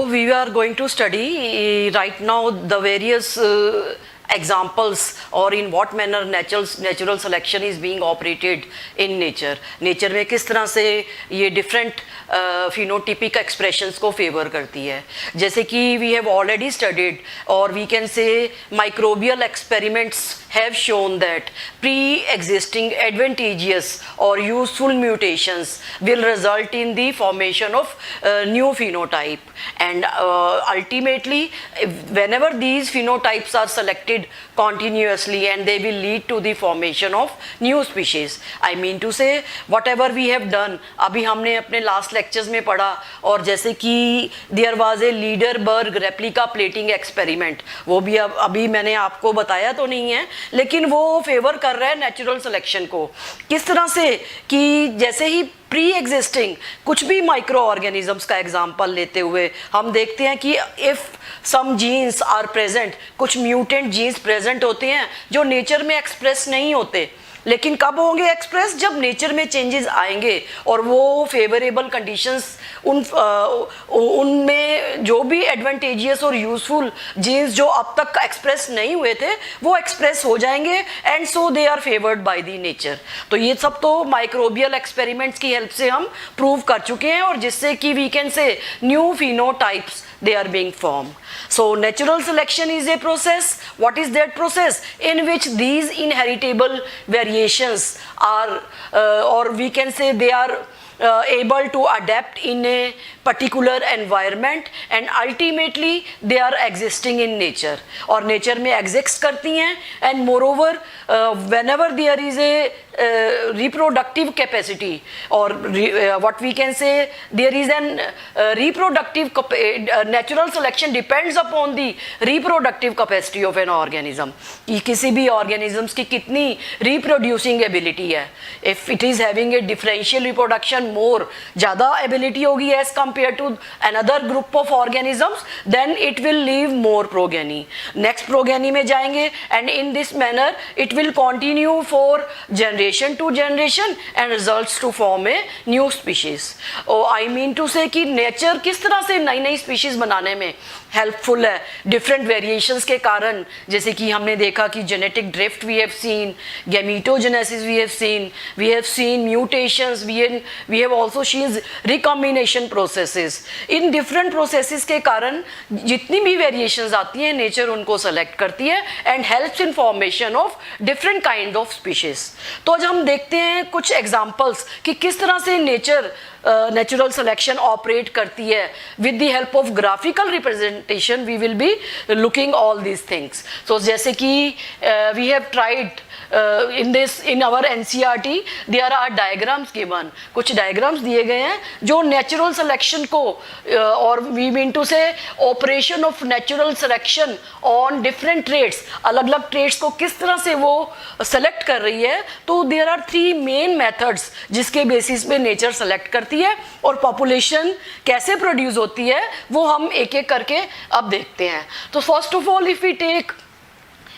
We are going to study right now the various examples or in what manner natural selection is being operated in nature. Nature में किस तरह से ये different phenotypic expressions को favor करती है. जैसे कि we have already studied or we can say microbial experiments have shown that pre-existing advantageous or useful mutations will result in the formation of new phenotype, and ultimately whenever these phenotypes are selected continuously and they will lead to the formation of new species. I mean to say whatever we have done, अभी हमने अपने last lectures में पढ़ा, और जैसे कि there was a Liederberg replica plating experiment, वो भी अभी मैंने आपको बताया तो नहीं है, लेकिन वो फेवर कर रहा है नेचुरल सिलेक्शन को. किस तरह से कि जैसे ही प्री एग्जिस्टिंग कुछ भी माइक्रो ऑर्गेनिजम्स का एग्जांपल लेते हुए हम देखते हैं कि if some genes are present, कुछ म्यूटेंट जीन्स प्रेजेंट होते हैं जो नेचर में एक्सप्रेस नहीं होते, लेकिन कब होंगे एक्सप्रेस? जब नेचर में चेंजेस आएंगे और वो फेवरेबल कंडीशंस उनमें जो भी एडवांटेजियस और यूजफुल जीन्स जो अब तक एक्सप्रेस नहीं हुए थे वो एक्सप्रेस हो जाएंगे, and so they are favoured by the nature. तो ये सब तो माइक्रोबियल एक्सपेरिमेंट्स की हेल्प से हम प्रूव कर चुके हैं, और जिससे कि we can say new phenotypes they are being formed. So natural selection is a process. What is that process? In which these inheritable variations are or we can say they are able to adapt in a particular environment and ultimately they are existing in nature, और nature में exist करती हैं, and moreover whenever there is a reproductive capacity or what we can say there is an reproductive natural selection depends upon the reproductive capacity of an organism, कि किसी भी organisms की कितनी reproducing ability है. If it is having a differential reproduction more, ज़्यादा ability होगी as compared to another group of organisms, then it will leave more progeny. Next progeny में जाएंगे, and in this manner it will continue for generation to generation and results to form a new species. Oh, I mean to say कि nature किस तरह से नई नई species बनाने में हेल्पफुल है डिफरेंट वेरिएशंस के कारण. जैसे कि हमने देखा कि genetic drift we have seen, gametogenesis we have seen mutations, we have also seen recombination processes. In different processes के कारण जितनी भी वेरिएशंस आती हैं नेचर उनको सेलेक्ट करती है and helps in formation of different kind of species. तो आज हम देखते हैं कुछ एग्जांपल्स कि किस तरह से नेचर नेचुरल सिलेक्शन ऑपरेट करती है. With the help of graphical representation we will be looking all these things. So जैसे कि we have tried in our NCERT there are diagrams given. कुछ diagrams दिए गए हैं जो natural selection को और we mean to say operation of natural selection on different traits, अलग अलग traits को किस तरह से वो select कर रही है. तो there are three main methods जिसके basis पे nature select करती है, और population कैसे produce होती है वो हम एक एक करके अब देखते हैं. तो first of all if we take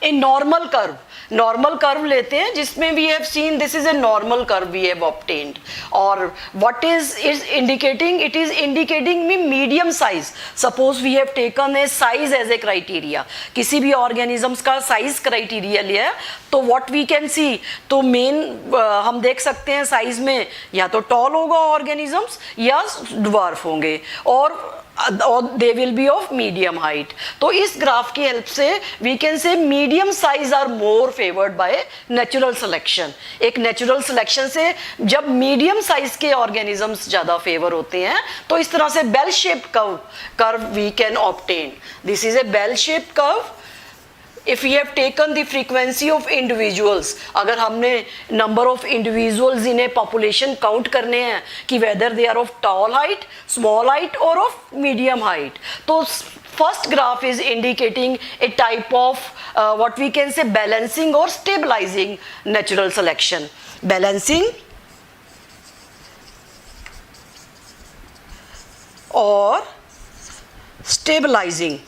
a normal curve लेते हैं जिसमें we have seen this is a normal curve we have obtained, और what is indicating? It is indicating me medium size. Suppose we have taken a size as a criteria, किसी भी organisms का size criteria लिया है, तो what we can see, तो main हम देख सकते हैं size में या तो tall होगा organisms या dwarf होंगे, और they will be of medium height. तो इस ग्राफ की हेल्प से we can say medium size are more favored by natural selection. एक natural selection से जब medium size के organisms ज़्यादा favor होते हैं तो इस तरह से bell shaped curve we can obtain. This is a bell shaped curve. If we have taken the frequency of individuals, अगर हमने number of individuals in a population count करने हैं कि whether they are of tall height, small height or of medium height, तो first graph is indicating a type of what we can say balancing or stabilizing natural selection. Balancing or stabilizing.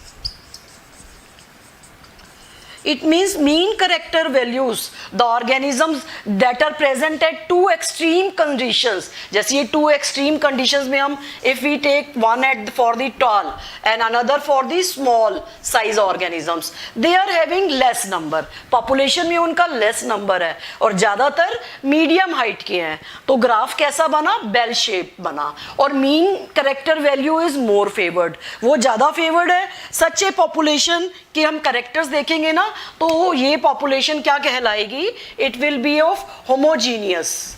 It means mean character values, the organisms that are present at two extreme conditions. जैसे ये two extreme conditions में हम if we take one at for the tall and another for the small size organisms, they are having less number. Population में उनका less number है और ज़्यादातर medium height के हैं. तो ग्राफ कैसा बना? Bell shape बना और mean character value is more favored. वो ज़्यादा favored है. Such a population कि हम करेक्टर्स देखेंगे ना तो ये पॉपुलेशन क्या कहलाएगी? It will be of homogeneous,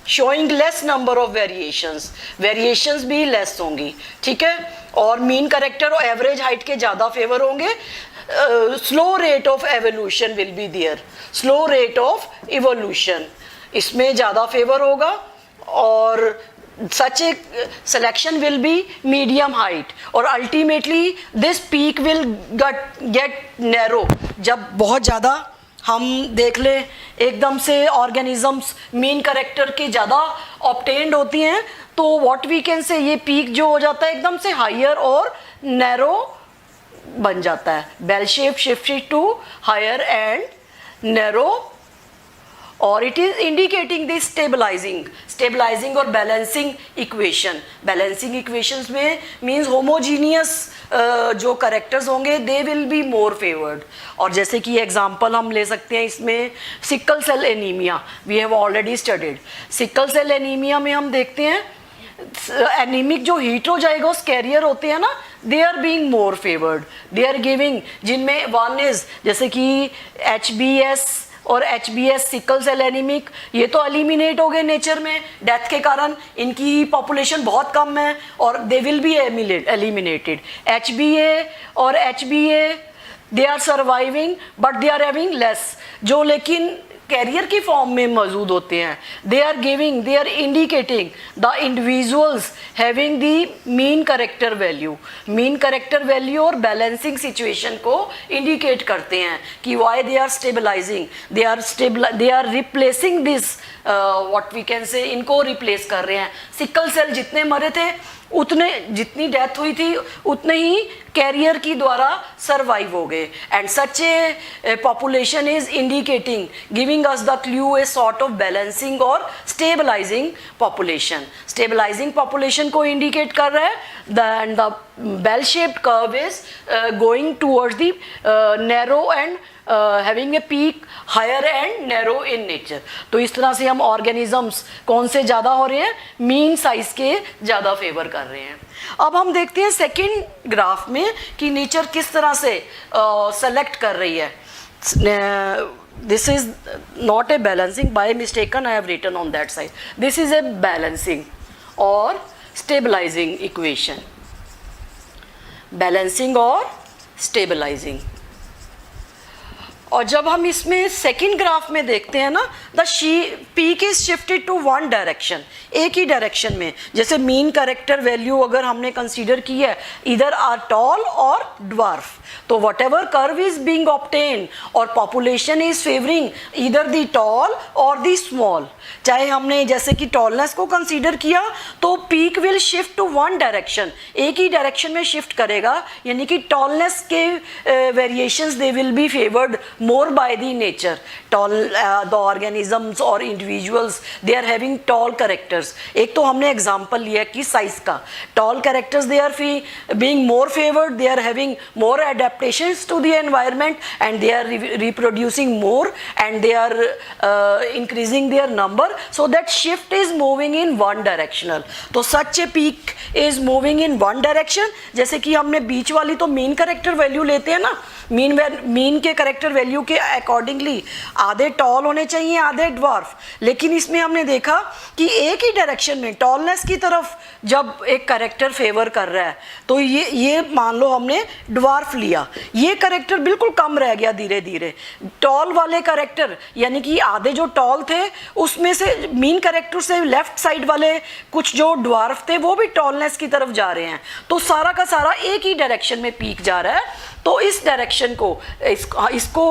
showing less number of variations भी लेस होंगी, ठीक है, और मीन करेक्टर और एवरेज हाइट के ज़्यादा फेवर होंगे. Slow rate of evolution will be there, slow rate of evolution इसमें ज़्यादा फेवर होगा. और such a selection will be medium height और ultimately this peak will get narrow. जब बहुत ज़्यादा हम देख लें एकदम से organisms mean character के ज़्यादा obtained होती हैं तो what we can say ये peak जो हो जाता है एकदम से higher और narrow बन जाता है. Bell shape shifted to higher and narrow और it is indicating this stabilising और बैलेंसिंग इक्वेशन. बैलेंसिंग इक्वेशंस में मींस होमोजीनियस जो करेक्टर्स होंगे they will be more favoured. और जैसे कि एग्जांपल हम ले सकते हैं इसमें sickle cell anaemia, we have already studied. Sickle cell anaemia में हम देखते हैं एनीमिक जो हीटरोजाइगोस कैरियर होते हैं ना they are being more favoured, they are giving, जिनमें वन इज जैसे कि HBS और HBS सिकल सेल एनीमिक, ये तो एलिमिनेट हो गए नेचर में डेथ के कारण, इनकी पॉपुलेशन बहुत कम है और they will be eliminated. HBA और HBA they are surviving but they are having less, जो लेकिन कैरियर की फॉर्म में मौजूद होते हैं. They are giving, they are indicating the individuals having the mean character value और बैलेंसिंग सिचुएशन को इंडिकेट करते हैं कि why they are stabilising, they are replacing this what we can say, इनको रिप्लेस कर रहे हैं. सिकल सेल जितने मरे थे उतने, जितनी डेथ हुई थी उतने ही कैरियर की द्वारा सर्वाइव हो गए. And such a population is indicating, giving us the clue a sort of balancing और स्टेबलाइजिंग पॉपुलेशन को इंडिकेट कर रहा है. And the bell shaped curve is going towards the narrow end having a peak higher and narrow in nature. तो इस तरह से हम ऑर्गेनिजम्स कौन से ज़्यादा हो रहे हैं? मीन साइज के ज़्यादा फेवर कर रहे हैं. अब हम देखते हैं सेकंड ग्राफ में कि नेचर किस तरह से सेलेक्ट कर रही है. This is not a balancing, by mistaken I have written on that side. This is a balancing or stabilizing equation. Balancing और stabilizing. और जब हम इसमें सेकंड ग्राफ में देखते हैं ना, the peak is shifted to one direction, एक ही डायरेक्शन में. जैसे मीन करेक्टर वैल्यू अगर हमने कंसीडर की है इधर आर टॉल और ड्वार्फ, तो what ever curve is being obtain और पॉपुलेशन इज फेवरिंग इधर दी टॉल और दी स्मॉल. चाहे हमने जैसे कि टॉलनेस को कंसीडर किया तो peak will shift to one direction, एक ही डायरेक्शन में शिफ्ट करेगा, यानी कि टॉलनेस के variations they will B favoured more by the nature. The organisms or individuals they are having tall characters. एक तो हमने एग्जांपल लिया कि साइज का, tall characters they are being more favored, they are having more adaptations to the environment and they are reproducing more and they are increasing their number, so that shift is moving in one directional. तो such a peak is moving in one direction. जैसे कि हमने बीच वाली तो mean character value लेते हैं ना, mean के करेक्टर वैल्यू के अकॉर्डिंगली आधे टॉल होने चाहिए आधे ड्वार्फ, लेकिन इसमें हमने देखा कि एक ही डायरेक्शन में टॉलनेस की तरफ जब एक करेक्टर फेवर कर रहा है तो ये मान लो हमने ड्वार्फ लिया, ये करेक्टर बिल्कुल कम रह गया धीरे धीरे. टॉल वाले करेक्टर यानी कि आधे जो टॉल थे उसमें से मीन करेक्टर से लेफ्ट साइड वाले कुछ जो ड्वार्फ थे वो भी टॉलनेस की तरफ जा रहे हैं. तो सारा का सारा एक ही डायरेक्शन में पीक जा रहा है. तो इस डायरेक्शन को इसको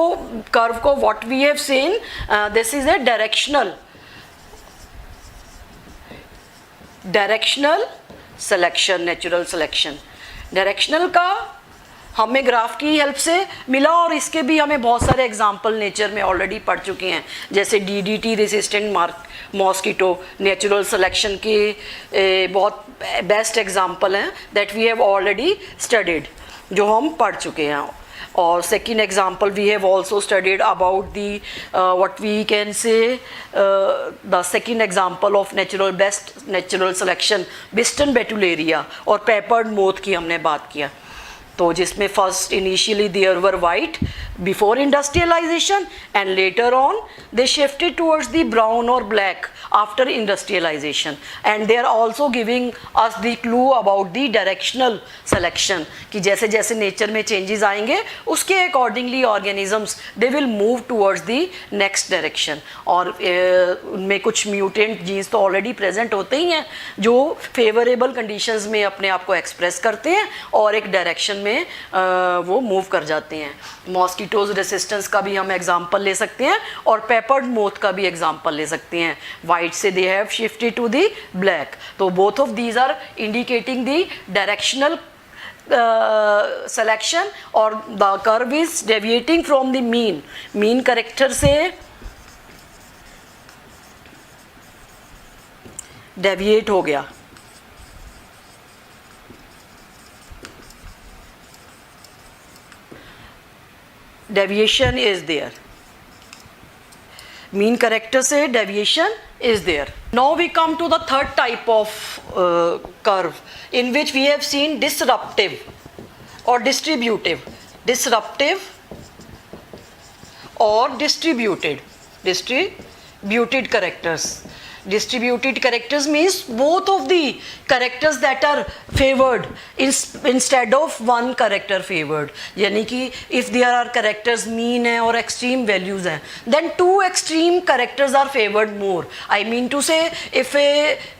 कर्व को what we have seen, this is a directional selection, natural selection. Directional का हमें ग्राफ की हेल्प से मिला, और इसके भी हमें बहुत सारे एग्जाम्पल नेचर में ऑलरेडी पढ़ चुके हैं, जैसे DDT resistant mosquito natural selection के बहुत बेस्ट एग्जाम्पल हैं that we have already studied, जो हम पढ़ चुके हैं. और second example we have also studied about the what we can say the second example of best natural selection Biston betularia or peppered moth की हमने बात किया. तो जिसमें first initially there were white before industrialisation and later on they shifted towards the brown और black after industrialisation, and they are also giving us the clue about the directional selection कि जैसे जैसे नेचर में changes आएंगे उसके accordingly organisms they will move towards the next direction. और उनमें कुछ म्यूटेंट जीन्स तो ऑलरेडी प्रेजेंट होते ही हैं जो फेवरेबल कंडीशंस में अपने आप को एक्सप्रेस करते हैं और एक डायरेक्शन में वो मूव कर जाते हैं. मॉस्किटोज रेसिस्टेंस का भी हम एग्जांपल ले सकते हैं और पेपर्ड मोथ का भी एग्जांपल ले सकते हैं. वाइट से they have shifted to the black, तो both of these are indicating the directional selection, or the curve is deviating from the mean character से deviate हो गया. Deviation is there, mean character से deviation is there. Now we come to the third type of curve in which we have seen disruptive or distributive or distributed characters. Distributed characters means both of the characters that are favored instead of one character favored. यानी कि if there are characters mean है और extreme values हैं, then two extreme characters are favored more. I mean to say, if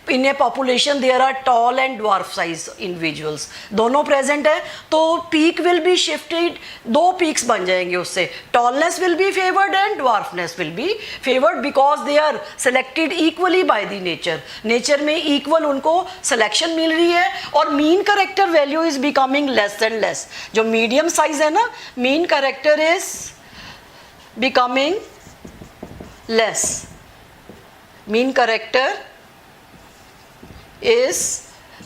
in a population there are tall and dwarf size individuals, दोनों present है तो peak will be shifted, दो peaks बन जाएंगे उससे. Tallness will be favored and dwarfness will be favored because they are selected equally by the nature. Nature में equal उनको selection मिल रही है और mean character value is becoming less and less. जो medium size है ना, mean character is becoming less. Mean character is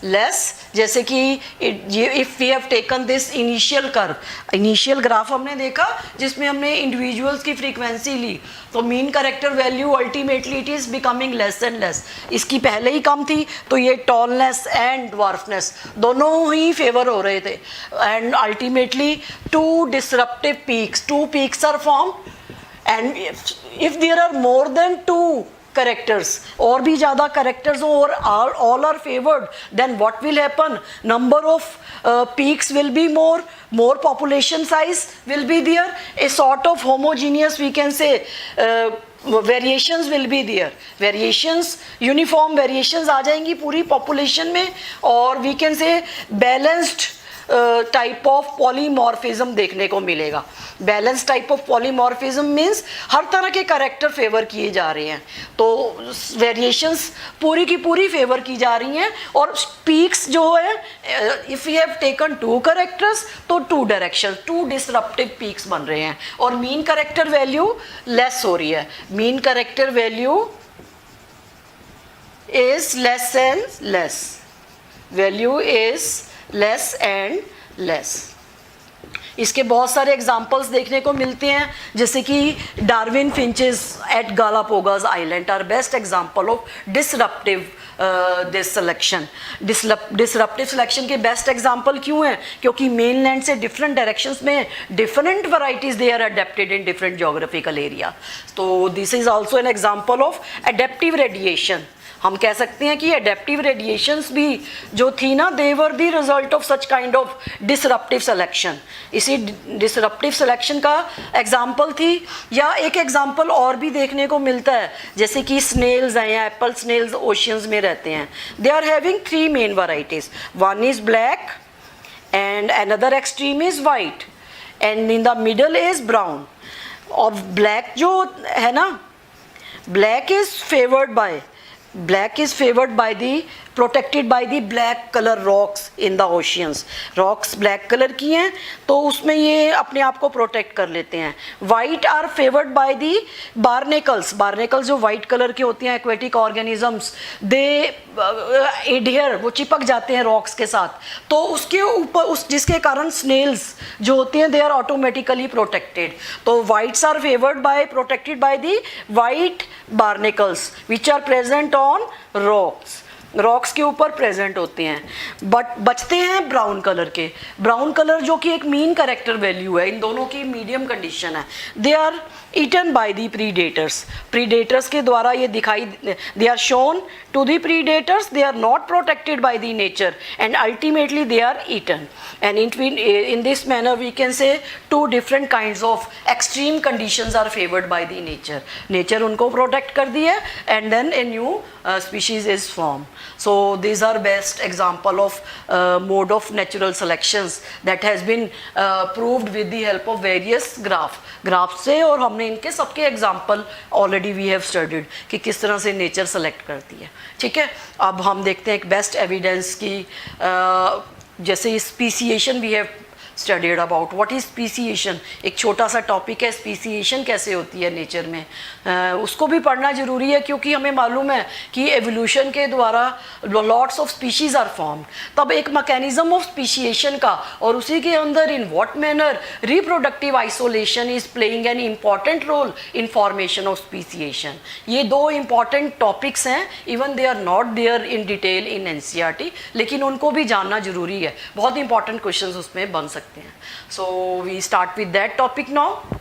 less. जैसे कि if we have taken this initial curve, initial graph हमने देखा जिसमें हमने individuals की frequency ली, तो mean character value ultimately it is becoming less and less. इसकी पहले ही कम थी तो ये tallness and dwarfness दोनों ही favor हो रहे थे, and ultimately two disruptive peaks are formed, and if there are more than two characters और भी ज़्यादा characters हो और all are favored, then what will happen? Number of peaks will be more population size will be there, a sort of homogeneous, we can say, variations will be there. Variations, uniform variations आ जाएंगी पूरी population में, और we can say balanced type of polymorphism देखने को मिलेगा. Balance type of polymorphism means हर तरह के कैरेक्टर फेवर किए जा रहे हैं, तो वेरिएशंस पूरी की पूरी फेवर की जा रही हैं. और पीक्स जो है, if you have taken two characters तो two direction, two disruptive peaks बन रहे हैं, और मीन कैरेक्टर वैल्यू लेस हो रही है. Mean character value is less and less, value is less and less. इसके बहुत सारे एग्जाम्पल्स देखने को मिलते हैं, जैसे कि Darwin finches at Galapagos island are best example of disruptive this selection. Disruptive selection के बेस्ट एग्जाम्पल क्यों हैं? क्योंकि मेनलैंड से डिफरेंट डायरेक्शंस में different varieties they are adapted in different geographical area. तो this is also an example of adaptive radiation. हम कह सकते हैं कि एडेप्टिव रेडिएशंस भी जो थी ना, they were the result of such kind of disruptive selection. इसी डिसरप्टिव सिलेक्शन का एग्जाम्पल थी. या एक एग्जाम्पल और भी देखने को मिलता है, जैसे कि स्नेल्स हैं या एप्पल स्नेल्स ओशियंस में रहते हैं. They are having three main varieties. One is black and another extreme is white and in the middle is brown. और ब्लैक जो है ना, black is favoured by black is favored by the protected by the black color rocks in the oceans. rocks black color की हैं तो उसमें ये अपने आप को protect कर लेते हैं. white are favored by the barnacles. barnacles जो white color के होती हैं aquatic organisms, they adhere, वो चिपक जाते हैं rocks के साथ, तो उसके ऊपर उस जिसके कारण snails जो होते हैं they are automatically protected. तो whites are favored by protected by the white barnacles which are present on rocks. Rocks के ऊपर प्रेजेंट होते हैं. बट बचते हैं ब्राउन कलर के. ब्राउन कलर जो कि एक मीन कैरेक्टर वैल्यू है, इन दोनों की मीडियम कंडीशन है. They are eaten by the predators. Predators के द्वारा ये दिखाई, they are shown to the predators, they are not protected by the nature and ultimately they are eaten. And in this manner we can say two different kinds of extreme conditions are favored by the nature. nature उनको protect कर दी है and then a new species is formed. So these are best example of mode of natural selections that has been proved with the help of various graphs से, और हमने इनके सबके example already we have studied कि किस तरह से nature select करती है. ठीक है, अब हम देखते हैं एक best evidence की जैसे speciation we have studied about. What is speciation? एक छोटा सा टॉपिक है, स्पीसीएशन कैसे होती है नेचर में. उसको भी पढ़ना जरूरी है क्योंकि हमें मालूम है कि एवोल्यूशन के द्वारा lots of species are formed. तब एक मैकेनिज्म ऑफ स्पीसीएशन का, और उसी के अंदर in what manner reproductive isolation is playing an important role in formation of speciation. ये दो इम्पॉर्टेंट टॉपिक्स हैं. Even they are not there in detail in NCERT, लेकिन उनको भी जानना जरूरी है. बहुत इंपॉर्टेंट क्वेश्चंस उसमें बन सकते हैं. So we start with that topic now.